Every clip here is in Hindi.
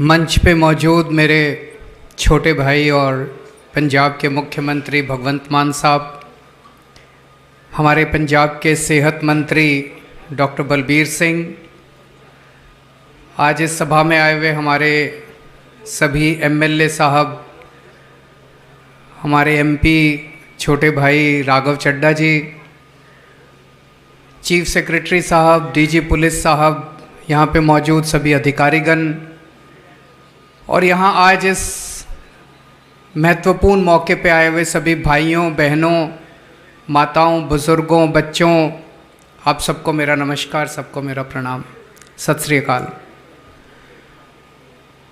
मंच पे मौजूद मेरे छोटे भाई और पंजाब के मुख्यमंत्री भगवंत मान साहब, हमारे पंजाब के सेहत मंत्री डॉक्टर बलबीर सिंह, आज इस सभा में आए हुए हमारे सभी एमएलए साहब, हमारे एमपी छोटे भाई राघव चड्ढा जी, चीफ सेक्रेटरी साहब, डीजी पुलिस साहब, यहाँ पे मौजूद सभी अधिकारीगण और यहाँ आज इस महत्वपूर्ण मौके पे आए हुए सभी भाइयों बहनों, माताओं, बुज़ुर्गों, बच्चों, आप सबको मेरा नमस्कार, सबको मेरा प्रणाम, सत श्री अकाल।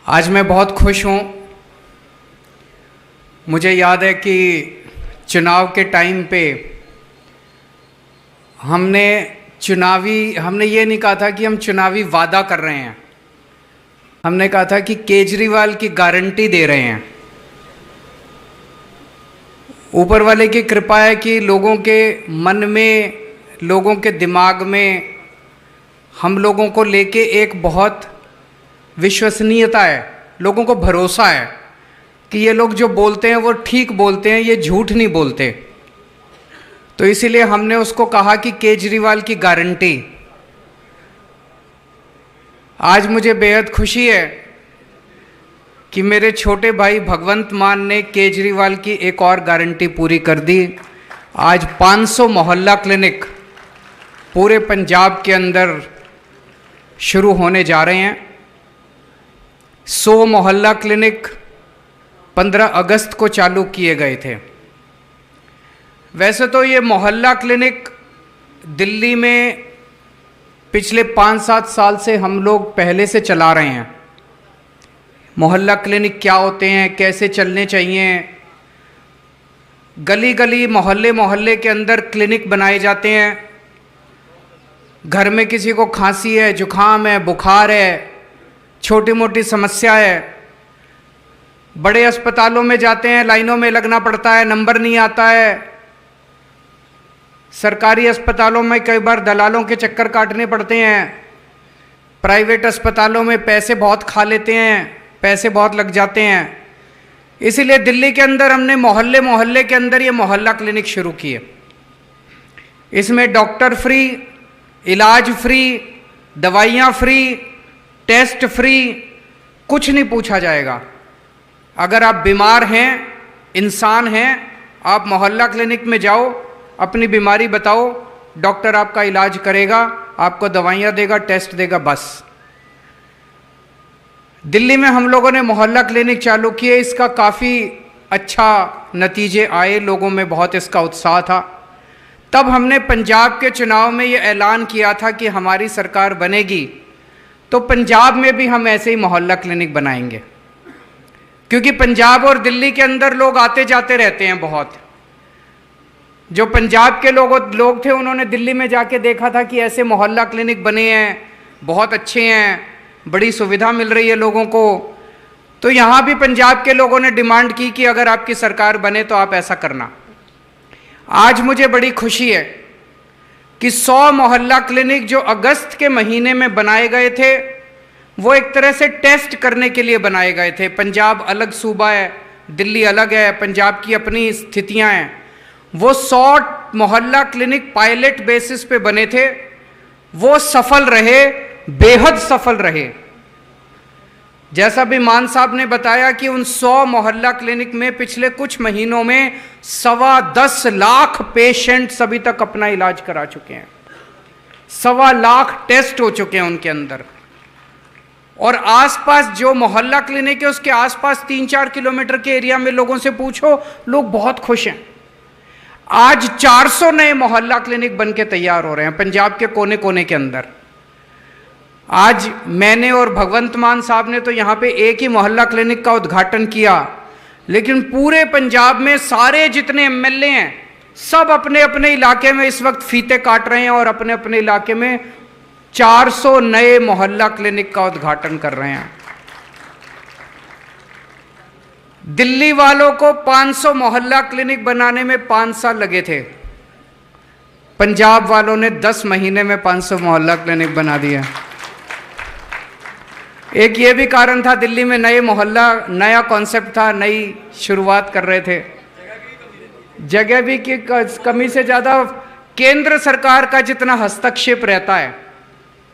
आज मैं बहुत खुश हूँ। मुझे याद है कि चुनाव के टाइम पे हमने ये नहीं कहा था कि हम चुनावी वादा कर रहे हैं, हमने कहा था कि केजरीवाल की गारंटी दे रहे हैं। ऊपर वाले की कृपा है कि लोगों के मन में, लोगों के दिमाग में हम लोगों को लेके एक बहुत विश्वसनीयता है, लोगों को भरोसा है कि ये लोग जो बोलते हैं वो ठीक बोलते हैं, ये झूठ नहीं बोलते। तो इसीलिए हमने उसको कहा कि केजरीवाल की गारंटी। आज मुझे बेहद खुशी है कि मेरे छोटे भाई भगवंत मान ने केजरीवाल की एक और गारंटी पूरी कर दी। आज 500 मोहल्ला क्लिनिक पूरे पंजाब के अंदर शुरू होने जा रहे हैं। 100 मोहल्ला क्लिनिक 15 अगस्त को चालू किए गए थे। वैसे तो ये मोहल्ला क्लिनिक दिल्ली में पिछले 5-7 साल से हम लोग पहले से चला रहे हैं। मोहल्ला क्लिनिक क्या होते हैं, कैसे चलने चाहिए, गली गली मोहल्ले मोहल्ले के अंदर क्लिनिक बनाए जाते हैं। घर में किसी को खांसी है, जुखाम है, बुखार है, छोटी मोटी समस्या है, बड़े अस्पतालों में जाते हैं, लाइनों में लगना पड़ता है, नंबर नहीं आता है। सरकारी अस्पतालों में कई बार दलालों के चक्कर काटने पड़ते हैं। प्राइवेट अस्पतालों में पैसे बहुत खा लेते हैं, पैसे बहुत लग जाते हैं। इसीलिए दिल्ली के अंदर हमने मोहल्ले मोहल्ले के अंदर ये मोहल्ला क्लिनिक शुरू किए। इसमें डॉक्टर फ्री, इलाज फ्री, दवाइयाँ फ्री, टेस्ट फ्री, कुछ नहीं पूछा जाएगा। अगर आप बीमार हैं, इंसान हैं, आप मोहल्ला क्लिनिक में जाओ, अपनी बीमारी बताओ, डॉक्टर आपका इलाज करेगा, आपको दवाइयाँ देगा, टेस्ट देगा, बस। दिल्ली में हम लोगों ने मोहल्ला क्लिनिक चालू किए, इसका काफ़ी अच्छा नतीजे आए, लोगों में बहुत इसका उत्साह था। तब हमने पंजाब के चुनाव में ये ऐलान किया था कि हमारी सरकार बनेगी तो पंजाब में भी हम ऐसे ही मोहल्ला क्लिनिक बनाएंगे, क्योंकि पंजाब और दिल्ली के अंदर लोग आते जाते रहते हैं बहुत। जो पंजाब के लोग थे, उन्होंने दिल्ली में जाके देखा था कि ऐसे मोहल्ला क्लिनिक बने हैं, बहुत अच्छे हैं, बड़ी सुविधा मिल रही है लोगों को। तो यहाँ भी पंजाब के लोगों ने डिमांड की कि अगर आपकी सरकार बने तो आप ऐसा करना। आज मुझे बड़ी खुशी है कि 100 मोहल्ला क्लिनिक जो अगस्त के महीने में बनाए गए थे, वो एक तरह से टेस्ट करने के लिए बनाए गए थे। पंजाब अलग सूबा है, दिल्ली अलग है, पंजाब की अपनी स्थितियां हैं। वो 100 मोहल्ला क्लिनिक पायलट बेसिस पे बने थे, वो सफल रहे, बेहद सफल रहे। जैसा भी मान साहब ने बताया कि उन 100 मोहल्ला क्लिनिक में पिछले कुछ महीनों में 10.25 लाख पेशेंट्स अभी तक अपना इलाज करा चुके हैं। 1.25 लाख टेस्ट हो चुके हैं उनके अंदर। और आसपास जो मोहल्ला क्लिनिक है, उसके आसपास 3-4 किलोमीटर के एरिया में लोगों से पूछो, लोग बहुत खुश हैं। आज 400 नए मोहल्ला क्लिनिक बन के तैयार हो रहे हैं पंजाब के कोने कोने के अंदर। आज मैंने और भगवंत मान साहब ने तो यहाँ पे एक ही मोहल्ला क्लिनिक का उद्घाटन किया, लेकिन पूरे पंजाब में सारे जितने एमएलए हैं, सब अपने अपने इलाके में इस वक्त फीते काट रहे हैं और अपने अपने इलाके में 400 नए मोहल्ला क्लिनिक का उद्घाटन कर रहे हैं। दिल्ली वालों को 500 मोहल्ला क्लिनिक बनाने में 5 साल लगे थे, पंजाब वालों ने 10 महीने में 500 मोहल्ला क्लिनिक बना दिया। एक ये भी कारण था, दिल्ली में नए मोहल्ला, नया कॉन्सेप्ट था, नई शुरुआत कर रहे थे, जगह भी की कमी से ज़्यादा केंद्र सरकार का जितना हस्तक्षेप रहता है,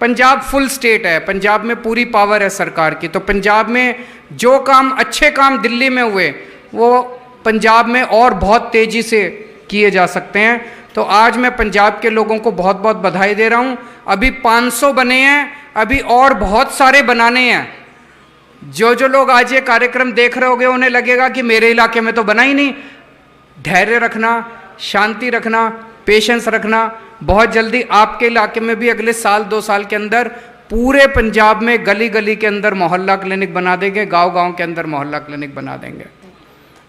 पंजाब फुल स्टेट है, पंजाब में पूरी पावर है सरकार की, तो पंजाब में जो काम, अच्छे काम दिल्ली में हुए वो पंजाब में और बहुत तेज़ी से किए जा सकते हैं। तो आज मैं पंजाब के लोगों को बहुत बहुत बधाई दे रहा हूँ। अभी 500 बने हैं, अभी और बहुत सारे बनाने हैं। जो लोग आज ये कार्यक्रम देख रहे होंगे उन्हें लगेगा कि मेरे इलाके में तो बना ही नहीं। धैर्य रखना, शांति रखना, पेशेंस रखना, बहुत जल्दी आपके इलाके में भी अगले साल 2 साल के अंदर पूरे पंजाब में गली गली के अंदर मोहल्ला क्लिनिक बना देंगे, गांव गांव के अंदर मोहल्ला क्लिनिक बना देंगे।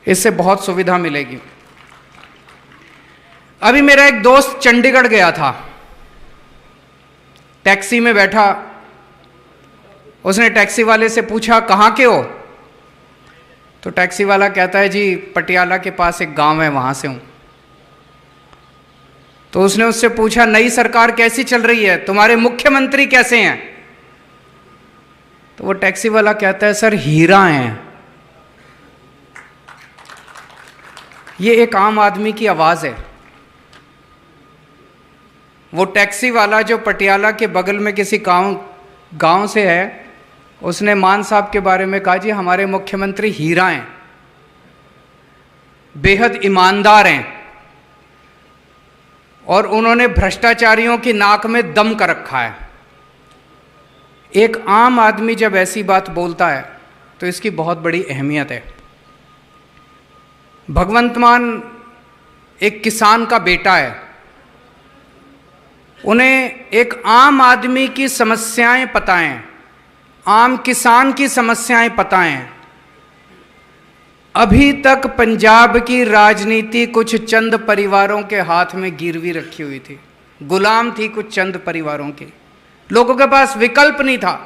इससे बहुत सुविधा मिलेगी। अभी मेरा एक दोस्त चंडीगढ़ गया था, टैक्सी में बैठा, उसने टैक्सी वाले से पूछा कहाँ के हो? तो टैक्सी वाला कहता है जी पटियाला के पास एक गांव है, वहां से हूं। तो उसने उससे पूछा नई सरकार कैसी चल रही है, तुम्हारे मुख्यमंत्री कैसे हैं? तो वो टैक्सी वाला कहता है सर हीरा हैं। ये एक आम आदमी की आवाज है। वो टैक्सी वाला जो पटियाला के बगल में किसी गांव से है, उसने मान साहब के बारे में कहा जी हमारे मुख्यमंत्री हीरा हैं, बेहद ईमानदार हैं और उन्होंने भ्रष्टाचारियों की नाक में दम कर रखा है। एक आम आदमी जब ऐसी बात बोलता है तो इसकी बहुत बड़ी अहमियत है। भगवंत मान एक किसान का बेटा है, उन्हें एक आम आदमी की समस्याएं पता हैं, आम किसान की समस्याएं पता हैं। अभी तक पंजाब की राजनीति कुछ चंद परिवारों के हाथ में गिरवी रखी हुई थी, गुलाम थी कुछ चंद परिवारों की। लोगों के पास विकल्प नहीं था,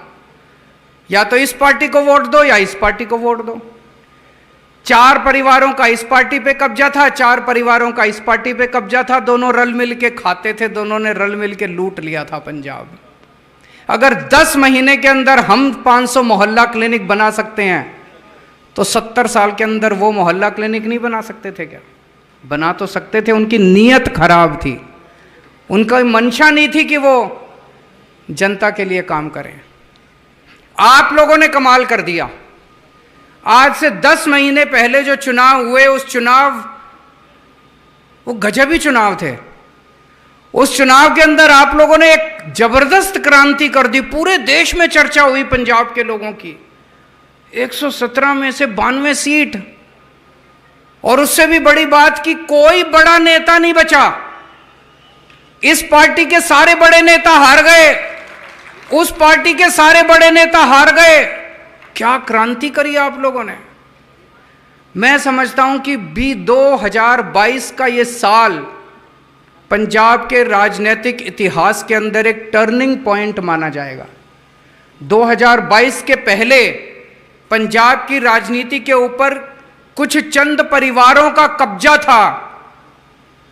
या तो इस पार्टी को वोट दो या इस पार्टी को वोट दो। 4 परिवारों का इस पार्टी पे कब्जा था, 4 परिवारों का इस पार्टी पे कब्जा था, दोनों रल मिल के खाते थे, दोनों ने रल मिल के लूट लिया था पंजाब। अगर 10 महीने के अंदर हम 500 मोहल्ला क्लिनिक बना सकते हैं तो 70 साल के अंदर वो मोहल्ला क्लिनिक नहीं बना सकते थे क्या? बना तो सकते थे। उनकी नीयत खराब थी, उनका मंशा नहीं थी कि वो जनता के लिए काम करें। आप लोगों ने कमाल कर दिया। आज से 10 महीने पहले जो चुनाव हुए, उस चुनाव, वो गजबी चुनाव थे। उस चुनाव के अंदर आप लोगों ने एक जबरदस्त क्रांति कर दी। पूरे देश में चर्चा हुई पंजाब के लोगों की। 117 में से 92 सीट, और उससे भी बड़ी बात कि कोई बड़ा नेता नहीं बचा। इस पार्टी के सारे बड़े नेता हार गए, उस पार्टी के सारे बड़े नेता हार गए। क्या क्रांति करी आप लोगों ने। मैं समझता हूं कि 2022 का ये साल पंजाब के राजनीतिक इतिहास के अंदर एक टर्निंग पॉइंट माना जाएगा। 2022 के पहले पंजाब की राजनीति के ऊपर कुछ चंद परिवारों का कब्जा था।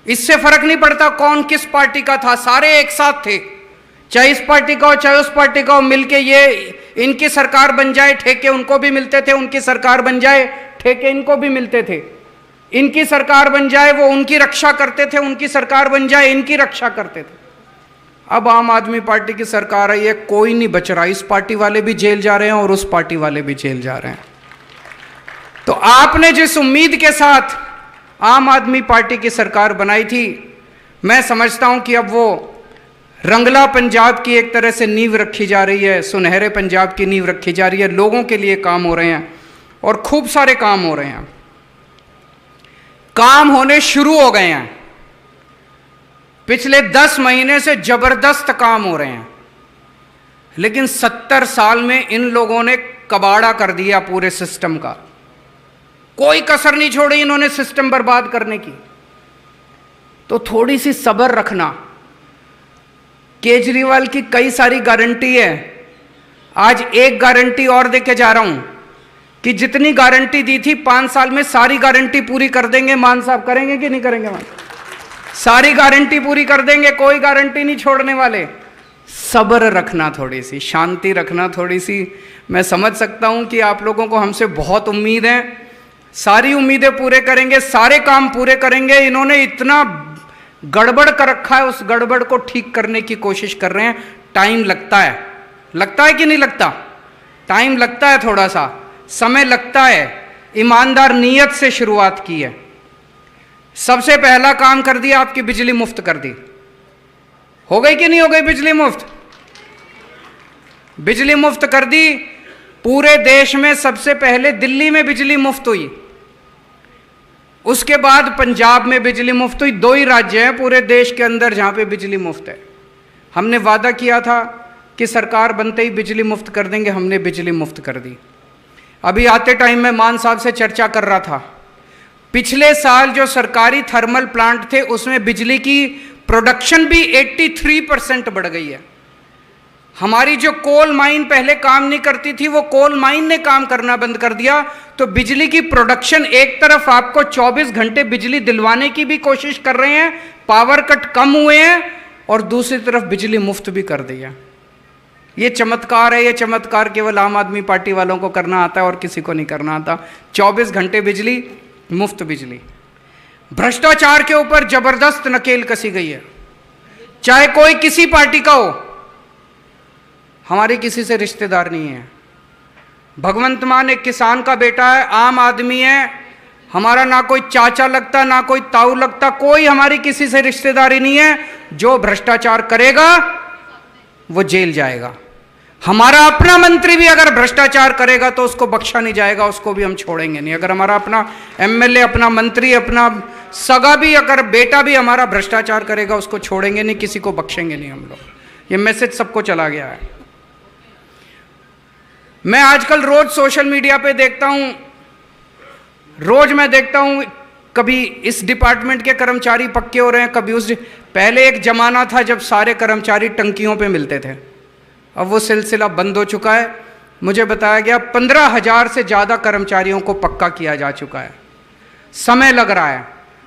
इससे फर्क नहीं पड़ता कौन किस पार्टी का था, सारे एक साथ थे। चाहे इस पार्टी का हो चाहे उस पार्टी का हो, मिलके ये इनकी सरकार बन जाए, ठेके उनको भी मिलते थे, उनकी सरकार बन जाए, ठेके इनको भी मिलते थे। इनकी सरकार बन जाए, वो उनकी रक्षा करते थे, उनकी सरकार बन जाए, इनकी रक्षा करते थे। अब आम आदमी पार्टी की सरकार है, ये कोई नहीं बच रहा। इस पार्टी वाले भी जेल जा रहे हैं और उस पार्टी वाले भी जेल जा रहे हैं। तो आपने जिस उम्मीद के साथ आम आदमी पार्टी की सरकार बनाई थी, मैं समझता हूं कि अब वो रंगला पंजाब की एक तरह से नींव रखी जा रही है, सुनहरे पंजाब की नींव रखी जा रही है। लोगों के लिए काम हो रहे हैं और खूब सारे काम हो रहे हैं, काम होने शुरू हो गए हैं। पिछले 10 महीने से जबरदस्त काम हो रहे हैं, लेकिन 70 साल में इन लोगों ने कबाड़ा कर दिया पूरे सिस्टम का। कोई कसर नहीं छोड़ी इन्होंने सिस्टम बर्बाद करने की। तो थोड़ी सी सब्र रखना। केजरीवाल की कई सारी गारंटी है, आज एक गारंटी और देके जा रहा हूं कि जितनी गारंटी दी थी 5 साल में सारी गारंटी पूरी कर देंगे। मान साहब करेंगे कि नहीं करेंगे? मान सारी गारंटी पूरी कर देंगे, कोई गारंटी नहीं छोड़ने वाले। सब्र रखना, थोड़ी सी शांति रखना, थोड़ी सी। मैं समझ सकता हूं कि आप लोगों को हमसे बहुत उम्मीद है, सारी उम्मीदें पूरे करेंगे, सारे काम पूरे करेंगे। इन्होंने इतना गड़बड़ कर रखा है, उस गड़बड़ को ठीक करने की कोशिश कर रहे हैं। टाइम लगता है, लगता है कि नहीं लगता? टाइम लगता है, थोड़ा सा समय लगता है। ईमानदार नीयत से शुरुआत की है। सबसे पहला काम कर दिया, आपकी बिजली मुफ्त कर दी। हो गई कि नहीं हो गई बिजली मुफ्त? बिजली मुफ्त कर दी। पूरे देश में सबसे पहले दिल्ली में बिजली मुफ्त हुई, उसके बाद पंजाब में बिजली मुफ्त हुई। 2 ही राज्य हैं पूरे देश के अंदर जहां पे बिजली मुफ्त है। हमने वादा किया था कि सरकार बनते ही बिजली मुफ्त कर देंगे, हमने बिजली मुफ्त कर दी। अभी आते टाइम में मान साहब से चर्चा कर रहा था, पिछले साल जो सरकारी थर्मल प्लांट थे उसमें बिजली की प्रोडक्शन भी 83% बढ़ गई है। हमारी जो कोल माइन पहले काम नहीं करती थी, वो कोल माइन ने काम करना बंद कर दिया। तो बिजली की प्रोडक्शन, एक तरफ आपको 24 घंटे बिजली दिलवाने की भी कोशिश कर रहे हैं, पावर कट कम हुए हैं, और दूसरी तरफ बिजली मुफ्त भी कर दी है। ये चमत्कार है। ये चमत्कार केवल आम आदमी पार्टी वालों को करना आता है और किसी को नहीं करना आता। 24 घंटे बिजली, मुफ्त बिजली। भ्रष्टाचार के ऊपर जबरदस्त नकेल कसी गई है, चाहे कोई किसी पार्टी का हो। हमारी किसी से रिश्तेदार नहीं है। भगवंत मान एक किसान का बेटा है, आम आदमी है, हमारा ना कोई चाचा लगता ना कोई ताऊ लगता, कोई हमारी किसी से रिश्तेदारी नहीं है। जो भ्रष्टाचार करेगा वो जेल जाएगा। हमारा अपना मंत्री भी अगर भ्रष्टाचार करेगा तो उसको बख्शा नहीं जाएगा, उसको भी हम छोड़ेंगे नहीं। अगर हमारा अपना एमएलए, अपना मंत्री, अपना सगा भी, अगर बेटा भी हमारा भ्रष्टाचार करेगा, उसको छोड़ेंगे नहीं, किसी को बख्शेंगे नहीं हम लोग। ये मैसेज सबको चला गया है। मैं आजकल रोज सोशल मीडिया पे देखता हूं, रोज मैं देखता हूं, कभी इस डिपार्टमेंट के कर्मचारी पक्के हो रहे हैं, कभी उस। पहले एक जमाना था जब सारे कर्मचारी टंकियों पे मिलते थे, अब वो सिलसिला बंद हो चुका है। मुझे बताया गया 15,000 से ज़्यादा कर्मचारियों को पक्का किया जा चुका है। समय लग रहा है।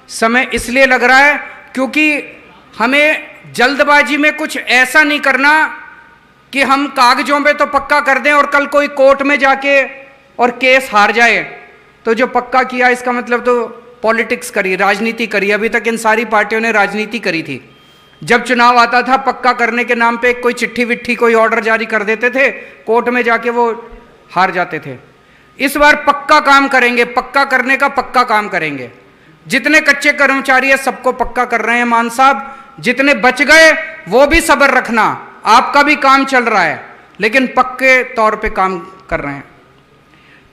समय इसलिए लग रहा है क्योंकि हमें जल्दबाजी में कुछ ऐसा नहीं करना कि हम कागजों पे तो पक्का कर दें और कल कोई कोर्ट में जाके और केस हार जाए। तो जो पक्का किया इसका मतलब तो पॉलिटिक्स करी, राजनीति करी। अभी तक इन सारी पार्टियों ने राजनीति करी थी। जब चुनाव आता था, पक्का करने के नाम पे कोई चिट्ठी विट्ठी, कोई ऑर्डर जारी कर देते थे, कोर्ट में जाके वो हार जाते थे। इस बार पक्का काम करेंगे, पक्का करने का पक्का काम करेंगे। जितने कच्चे कर्मचारी है सबको पक्का कर रहे हैं मान साहब। जितने बच गए वो भी सब्र रखना, आपका भी काम चल रहा है, लेकिन पक्के तौर पे काम कर रहे हैं।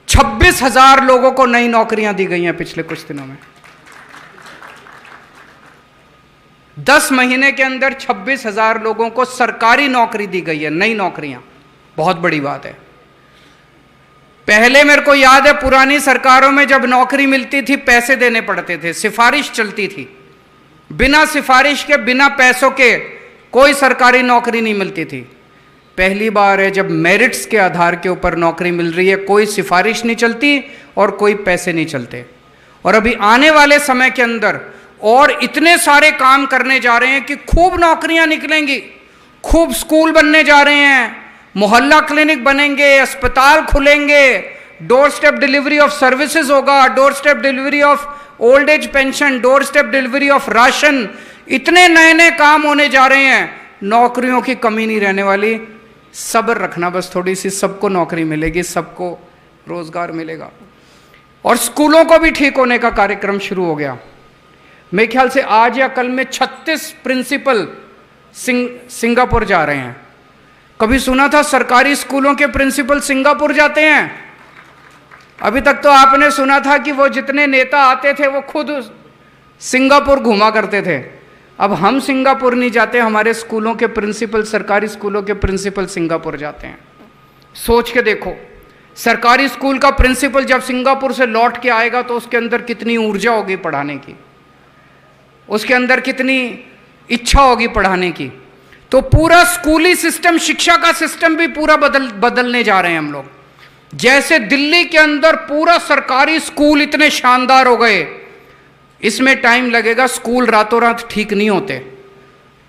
26,000 लोगों को नई नौकरियां दी गई हैं पिछले कुछ दिनों में। 10 महीने के अंदर 26,000 लोगों को सरकारी नौकरी दी गई है, नई नौकरियां। बहुत बड़ी बात है। पहले मेरे को याद है पुरानी सरकारों में जब नौकरी मिलती थी पैसे देने पड़ते थे, सिफारिश चलती थी। बिना सिफारिश के, बिना पैसों के कोई सरकारी नौकरी नहीं मिलती थी। पहली बार है जब मेरिट्स के आधार के ऊपर नौकरी मिल रही है, कोई सिफारिश नहीं चलती और कोई पैसे नहीं चलते। और अभी आने वाले समय के अंदर और इतने सारे काम करने जा रहे हैं कि खूब नौकरियां निकलेंगी, खूब स्कूल बनने जा रहे हैं, मोहल्ला क्लिनिक बनेंगे, अस्पताल खुलेंगे, door step delivery of services होगा, door step delivery of old age pension, door step delivery of ration. इतने नए नए काम होने जा रहे हैं, नौकरियों की कमी नहीं रहने वाली। सब्र रखना बस थोड़ी सी, सबको नौकरी मिलेगी, सबको रोजगार मिलेगा। और स्कूलों को भी ठीक होने का कार्यक्रम शुरू हो गया। मेरे ख्याल से आज या कल में 36 प्रिंसिपल सिंगापुर जा रहे हैं। कभी सुना था सरकारी स्कूलों के प्रिंसिपल सिंगापुर जाते हैं? अभी तक तो आपने सुना था कि वो जितने नेता आते थे वो खुद सिंगापुर घुमा करते थे। अब हम सिंगापुर नहीं जाते, हमारे स्कूलों के प्रिंसिपल, सरकारी स्कूलों के प्रिंसिपल सिंगापुर जाते हैं। सोच के देखो, सरकारी स्कूल का प्रिंसिपल जब सिंगापुर से लौट के आएगा तो उसके अंदर कितनी ऊर्जा होगी पढ़ाने की, उसके अंदर कितनी इच्छा होगी पढ़ाने की। तो पूरा स्कूली सिस्टम, शिक्षा का सिस्टम भी पूरा बदलने जा रहे हैं हम लोग। जैसे दिल्ली के अंदर पूरा सरकारी स्कूल इतने शानदार हो गए, इसमें टाइम लगेगा। स्कूल रातों रात ठीक नहीं होते,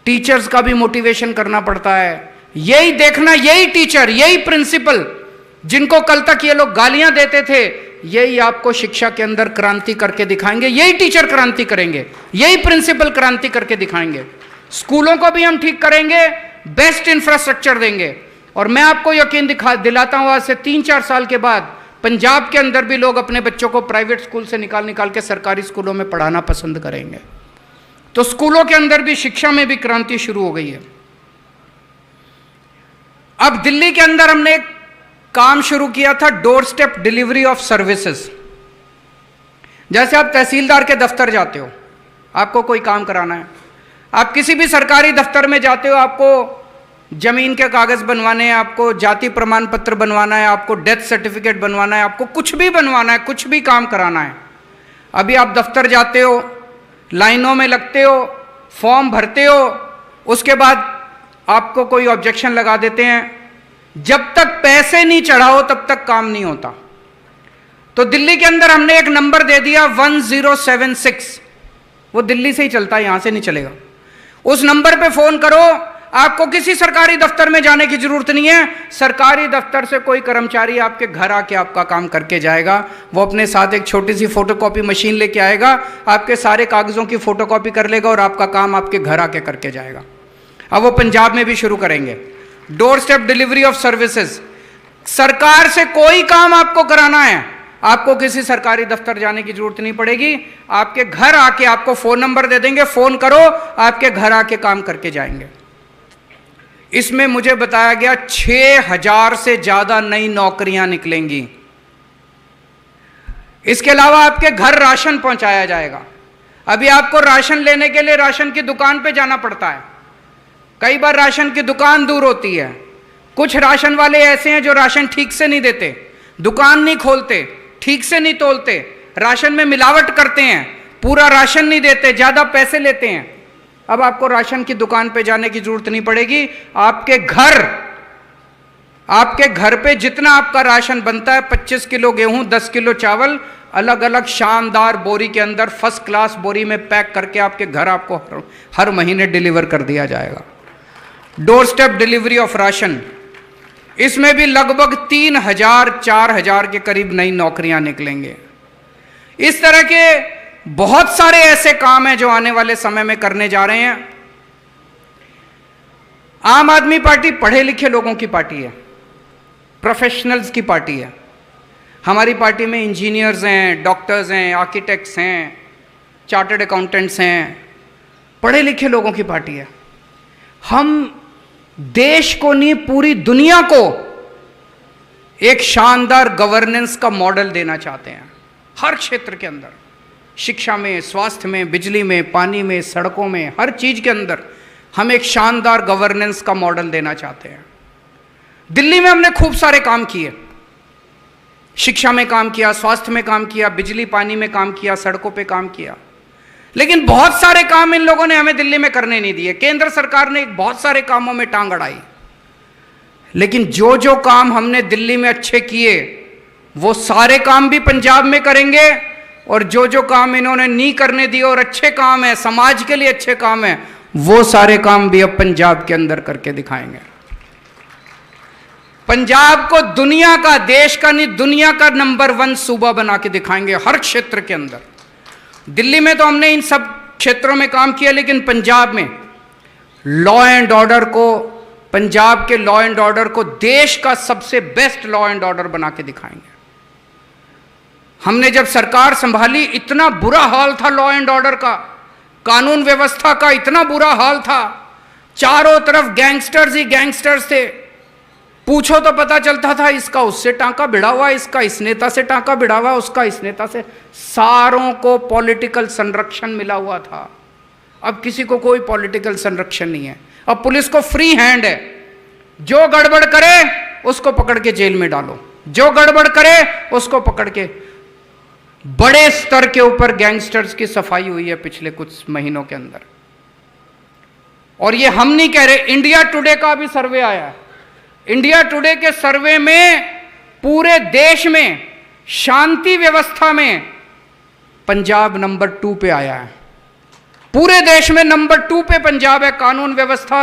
टीचर्स का भी मोटिवेशन करना पड़ता है। यही देखना, यही टीचर, यही प्रिंसिपल जिनको कल तक ये लोग गालियां देते थे, यही आपको शिक्षा के अंदर क्रांति करके दिखाएंगे। यही टीचर क्रांति करेंगे, यही प्रिंसिपल क्रांति करके दिखाएंगे। स्कूलों को भी हम ठीक करेंगे, बेस्ट इंफ्रास्ट्रक्चर देंगे। और मैं आपको यकीन दिलाता हूं, आज से 3-4 साल के बाद पंजाब के अंदर भी लोग अपने बच्चों को प्राइवेट स्कूल से निकाल के सरकारी स्कूलों में पढ़ाना पसंद करेंगे। तो स्कूलों के अंदर भी, शिक्षा में भी क्रांति शुरू हो गई है। अब दिल्ली के अंदर हमने एक काम शुरू किया था, door step delivery of services. जैसे आप तहसीलदार के दफ्तर जाते हो, आपको कोई काम कराना है, आप किसी भी सरकारी दफ्तर में जाते हो, आपको जमीन के कागज बनवाने हैं, आपको जाति प्रमाण पत्र बनवाना है, आपको डेथ सर्टिफिकेट बनवाना है, आपको कुछ भी बनवाना है, कुछ भी काम कराना है। अभी आप दफ्तर जाते हो, लाइनों में लगते हो, फॉर्म भरते हो, उसके बाद आपको कोई ऑब्जेक्शन लगा देते हैं। जब तक पैसे नहीं चढ़ाओ तब तक काम नहीं होता। तो दिल्ली के अंदर हमने एक नंबर दे दिया 1076, वो दिल्ली से ही चलता है, यहां से नहीं चलेगा। उस नंबर पे फोन करो, आपको किसी सरकारी दफ्तर में जाने की जरूरत नहीं है। सरकारी दफ्तर से कोई कर्मचारी आपके घर आके आपका काम करके जाएगा। वो अपने साथ एक छोटी सी फोटोकॉपी मशीन लेके आएगा, आपके सारे कागजों की फोटोकॉपी कर लेगा और आपका काम आपके घर आके करके जाएगा। अब वो पंजाब में भी शुरू करेंगे door step delivery of services. सरकार से कोई काम आपको कराना है, आपको किसी सरकारी दफ्तर जाने की जरूरत नहीं पड़ेगी। आपके घर आके आपको फोन नंबर दे देंगे, फोन करो, आपके घर आके काम करके जाएंगे। इसमें मुझे बताया गया 6000 से ज्यादा नई नौकरियां निकलेंगी। इसके अलावा आपके घर राशन पहुंचाया जाएगा। अभी आपको राशन लेने के लिए राशन की दुकान पे जाना पड़ता है, कई बार राशन की दुकान दूर होती है। कुछ राशन वाले ऐसे हैं जो राशन ठीक से नहीं देते, दुकान नहीं खोलते, ठीक से नहीं तोलते, राशन में मिलावट करते हैं, पूरा राशन नहीं देते, ज्यादा पैसे लेते हैं। अब आपको राशन की दुकान पे जाने की जरूरत नहीं पड़ेगी। आपके घर पे जितना आपका राशन बनता है, 25 किलो गेहूं, 10 किलो चावल, अलग अलग शानदार बोरी के अंदर, फर्स्ट क्लास बोरी में पैक करके आपके घर आपको हर महीने डिलीवर कर दिया जाएगा। Door step delivery of ration, इसमें भी लगभग 3000-4000 के करीब नई नौकरियां निकलेंगे। इस तरह के बहुत सारे ऐसे काम हैं जो आने वाले समय में करने जा रहे हैं। आम आदमी पार्टी पढ़े लिखे लोगों की पार्टी है, प्रोफेशनल्स की पार्टी है। हमारी पार्टी में इंजीनियर्स हैं, डॉक्टर्स हैं, आर्किटेक्ट्स हैं, चार्टर्ड अकाउंटेंट्स हैं, पढ़े लिखे लोगों की पार्टी है। हम देश को नहीं, पूरी दुनिया को एक शानदार गवर्नेंस का मॉडल देना चाहते हैं। हर क्षेत्र के अंदर, शिक्षा में, स्वास्थ्य में, बिजली में, पानी में, सड़कों में, हर चीज के अंदर हम एक शानदार गवर्नेंस का मॉडल देना चाहते हैं। दिल्ली में हमने खूब सारे काम किए, शिक्षा में काम किया, स्वास्थ्य में काम किया, बिजली पानी में काम किया, सड़कों पे काम किया, लेकिन बहुत सारे काम इन लोगों ने हमें दिल्ली में करने नहीं दिए। केंद्र सरकार ने बहुत सारे कामों में टांग अड़ाई, लेकिन जो जो काम हमने दिल्ली में अच्छे किए वो सारे काम भी पंजाब में करेंगे, और जो जो काम इन्होंने नहीं करने दिए और अच्छे काम है, समाज के लिए अच्छे काम है, वो सारे काम भी अब पंजाब के अंदर करके दिखाएंगे। पंजाब को दुनिया का, देश का नहीं, दुनिया का नंबर 1 सूबा बना के दिखाएंगे हर क्षेत्र के अंदर। दिल्ली में तो हमने इन सब क्षेत्रों में काम किया, लेकिन पंजाब में लॉ एंड ऑर्डर को, पंजाब के लॉ एंड ऑर्डर को देश का सबसे बेस्ट लॉ एंड ऑर्डर बना के दिखाएंगे। हमने जब सरकार संभाली, इतना बुरा हाल था लॉ एंड ऑर्डर का, कानून व्यवस्था का इतना बुरा हाल था, चारों तरफ गैंगस्टर्स ही गैंगस्टर्स थे। पूछो तो पता चलता था इसका उससे टांका भिड़ा हुआ, इसका इस नेता से टांका भिड़ा हुआ, उसका इस नेता से। सारों को पॉलिटिकल संरक्षण मिला हुआ था। अब किसी को कोई पॉलिटिकल संरक्षण नहीं है। अब पुलिस को फ्री हैंड है, जो गड़बड़ करे उसको पकड़ के जेल में डालो, जो गड़बड़ करे उसको पकड़ के। बड़े स्तर के ऊपर गैंगस्टर्स की सफाई हुई है पिछले कुछ महीनों के अंदर। और ये हम नहीं कह रहे, इंडिया टुडे का भी सर्वे आया है। इंडिया टुडे के सर्वे में पूरे देश में शांति व्यवस्था में पंजाब नंबर 2 पे आया है। पूरे देश में नंबर 2 पे पंजाब है कानून व्यवस्था।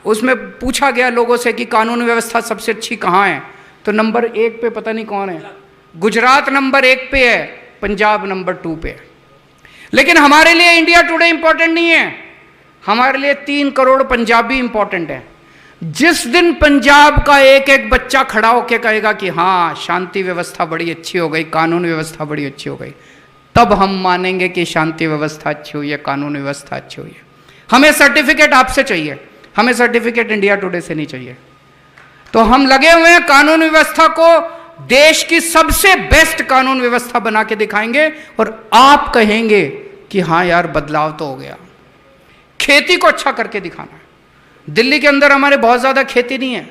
उसमें पूछा गया लोगों से कि कानून व्यवस्था सबसे अच्छी कहाँ है, तो नंबर 1 पे पता नहीं कौन है, गुजरात नंबर 1 पे है, पंजाब नंबर 2 पे है। लेकिन हमारे लिए इंडिया टुडे इंपॉर्टेंट नहीं है, हमारे लिए 3 करोड़ पंजाबी इंपॉर्टेंट है। जिस दिन पंजाब का एक एक बच्चा खड़ा होकर कहेगा कि हाँ शांति व्यवस्था बड़ी अच्छी हो गई, कानून व्यवस्था बड़ी अच्छी हो गई, तब हम मानेंगे कि शांति व्यवस्था अच्छी हुई है, कानून व्यवस्था अच्छी हुई है। हमें सर्टिफिकेट आपसे चाहिए, हमें सर्टिफिकेट इंडिया टुडे से नहीं चाहिए। तो हम लगे हुए हैं कानून व्यवस्था को देश की सबसे बेस्ट कानून व्यवस्था बना के दिखाएंगे, और आप कहेंगे कि हाँ यार बदलाव तो हो गया। खेती को अच्छा करके दिखाना है। दिल्ली के अंदर हमारे बहुत ज़्यादा खेती नहीं है,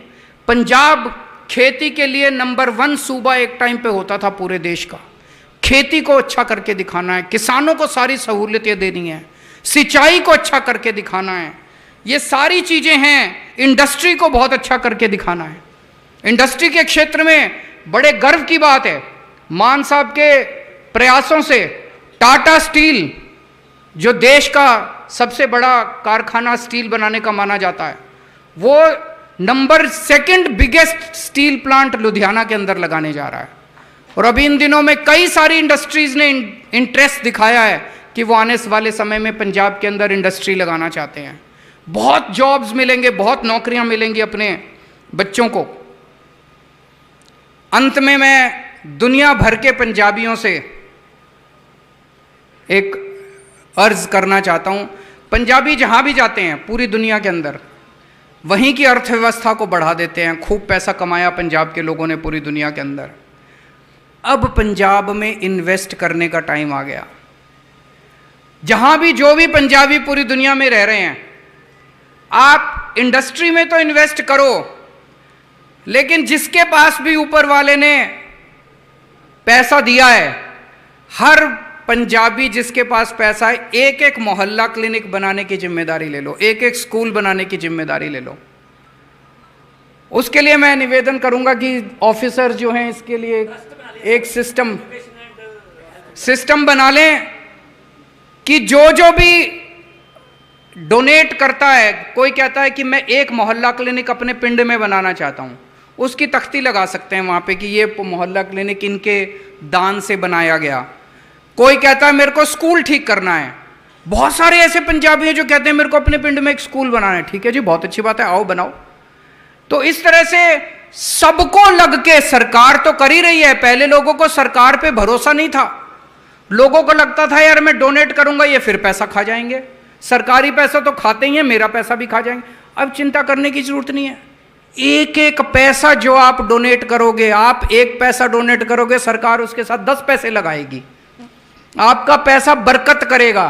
पंजाब खेती के लिए नंबर 1 सूबा एक टाइम पे होता था पूरे देश का। खेती को अच्छा करके दिखाना है, किसानों को सारी सहूलियतें देनी है, सिंचाई को अच्छा करके दिखाना है, ये सारी चीज़ें हैं। इंडस्ट्री को बहुत अच्छा करके दिखाना है। इंडस्ट्री के क्षेत्र में बड़े गर्व की बात है, मान साहब के प्रयासों से टाटा स्टील, जो देश का सबसे बड़ा कारखाना स्टील बनाने का माना जाता है, वो number 2 biggest steel plant Ludhiana के अंदर लगाने जा रहा है। और अभी इन दिनों में कई सारी इंडस्ट्रीज ने इंटरेस्ट दिखाया है कि वो आने वाले समय में पंजाब के अंदर इंडस्ट्री लगाना चाहते हैं। बहुत जॉब्स मिलेंगे, बहुत नौकरियां मिलेंगी अपने बच्चों को। अंत में मैं दुनिया भर के पंजाबियों से एक अर्ज करना चाहता हूं। पंजाबी जहां भी जाते हैं पूरी दुनिया के अंदर, वहीं की अर्थव्यवस्था को बढ़ा देते हैं। खूब पैसा कमाया पंजाब के लोगों ने पूरी दुनिया के अंदर। अब पंजाब में इन्वेस्ट करने का टाइम आ गया। जहां भी जो भी पंजाबी पूरी दुनिया में रह रहे हैं, आप इंडस्ट्री में तो इन्वेस्ट करो, लेकिन जिसके पास भी ऊपर वाले ने पैसा दिया है, हर पंजाबी जिसके पास पैसा है, एक एक मोहल्ला क्लिनिक बनाने की जिम्मेदारी ले लो, एक एक स्कूल बनाने की जिम्मेदारी ले लो। उसके लिए मैं निवेदन करूंगा कि ऑफिसर जो हैं इसके लिए एक सिस्टम बना लें कि जो भी डोनेट करता है, कोई कहता है कि मैं एक मोहल्ला क्लिनिक अपने पिंड में बनाना चाहता हूं, उसकी तख्ती लगा सकते हैं वहां पे कि ये मोहल्ला क्लिनिक इनके दान से बनाया गया। कोई कहता है मेरे को स्कूल ठीक करना है। बहुत सारे ऐसे पंजाबी हैं जो कहते हैं मेरे को अपने पिंड में एक स्कूल बनाना है। ठीक है जी, बहुत अच्छी बात है, आओ बनाओ। तो इस तरह से सबको लग के सरकार तो कर ही रही है। पहले लोगों को सरकार पे भरोसा नहीं था, लोगों को लगता था यार मैं डोनेट करूंगा ये फिर पैसा खा जाएंगे, सरकारी पैसा तो खाते ही हैं, मेरा पैसा भी खा जाएंगे। अब चिंता करने की जरूरत नहीं है। एक एक पैसा जो आप डोनेट करोगे, आप 1 पैसा डोनेट करोगे, सरकार उसके साथ 10 पैसे लगाएगी। आपका पैसा बरकत करेगा।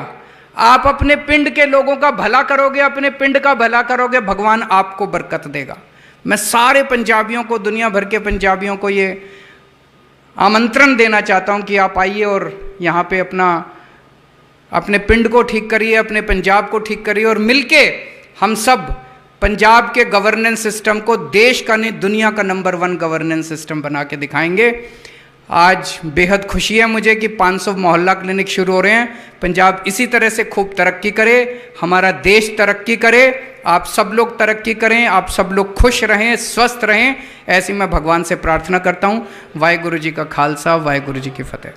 आप अपने पिंड के लोगों का भला करोगे, अपने पिंड का भला करोगे, भगवान आपको बरकत देगा। मैं सारे पंजाबियों को, दुनिया भर के पंजाबियों को ये आमंत्रण देना चाहता हूँ कि आप आइए और यहाँ पे अपने पिंड को ठीक करिए, अपने पंजाब को ठीक करिए, और मिलके हम सब पंजाब के गवर्नेंस सिस्टम को देश का नहीं दुनिया का नंबर 1 गवर्नेंस सिस्टम बना के दिखाएंगे। आज बेहद खुशी है मुझे कि 500 मोहल्ला क्लिनिक शुरू हो रहे हैं। पंजाब इसी तरह से खूब तरक्की करे, हमारा देश तरक्की करे, आप सब लोग तरक्की करें, आप सब लोग खुश रहें, स्वस्थ रहें, ऐसी मैं भगवान से प्रार्थना करता हूँ। वाहेगुरु जी का खालसा, वाहेगुरु जी की फतेह।